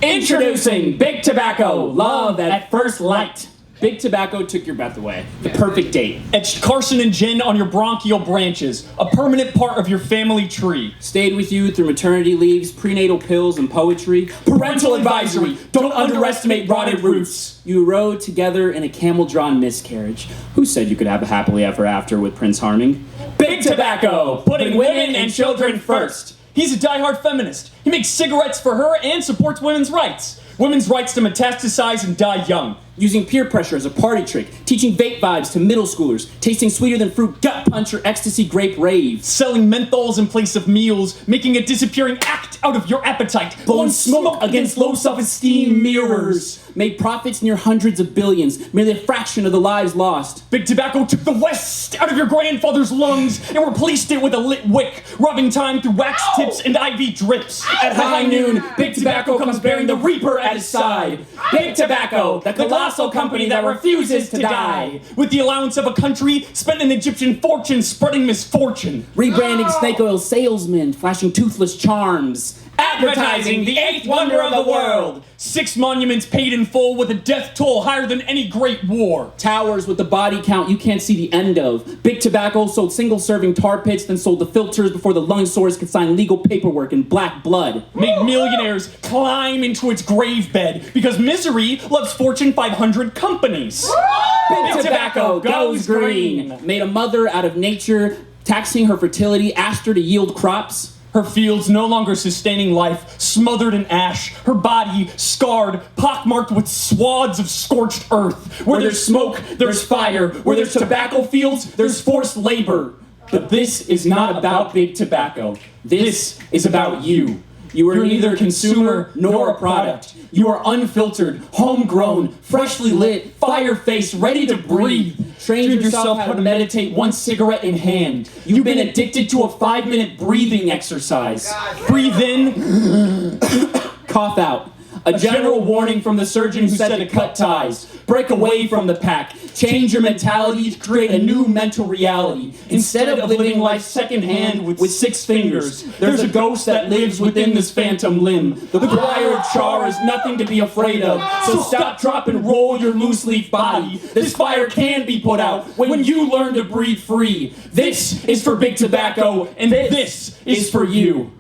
Introducing Big Tobacco, love at first light. Big Tobacco took your breath away. The perfect date. Etched Carson and gin on your bronchial branches, a permanent part of your family tree. Stayed with you through maternity leaves, prenatal pills, and poetry. Parental advisory, don't underestimate rotted roots. You rode together in a camel-drawn miscarriage. Who said you could have a happily ever after with Prince Harming? Big Tobacco, putting women and children first. He's a diehard feminist. He makes cigarettes for her and supports women's rights. Women's rights to metastasize and die young. Using peer pressure as a party trick, teaching vape vibes to middle schoolers, tasting sweeter than fruit gut punch or ecstasy grape raves. Selling menthols in place of meals, making a disappearing act out of your appetite. Blowing smoke against low self-esteem mirrors. Made profits near hundreds of billions, merely a fraction of the lives lost. Big Tobacco took the West out of your grandfather's lungs and replaced it with a lit wick, robbing time through wax tips and IV drips. At high noon, Big Tobacco comes bearing the Reaper at his side. Big Tobacco, the colossal company that refuses to die. With the allowance of a country, spent an Egyptian fortune spreading misfortune. Rebranding snake oil salesmen, flashing toothless charms. Advertising the eighth wonder of the world. 6 monuments paid in full with a death toll higher than any great war. Towers with the body count you can't see the end of. Big Tobacco sold single-serving tar pits, then sold the filters before the lung sores could sign legal paperwork in black blood. Made millionaires climb into its grave bed because misery loves Fortune 500 companies. Big Tobacco goes green. Made a mother out of nature, taxing her fertility, asked her to yield crops. Her fields no longer sustaining life, smothered in ash. Her body scarred, pockmarked with swaths of scorched earth. Where there's smoke, there's fire. Where there's tobacco fields, there's forced labor. But this is not about Big Tobacco. This is about you. You are neither a consumer nor a product. You are unfiltered, homegrown, freshly lit, fire-faced, ready to breathe. Trained yourself how to meditate, one cigarette in hand. You've been addicted to a 5-minute breathing exercise. Breathe in, cough out. A general warning from the surgeon who said to cut ties. Break away from the pack. Change your mentality to create a new mental reality. Instead of living life secondhand with 6 fingers, there's a ghost that lives within this phantom limb. The briar of char is nothing to be afraid of. So stop, drop, and roll your loose leaf body. This fire can be put out when you learn to breathe free. This is for Big Tobacco, and this is for you.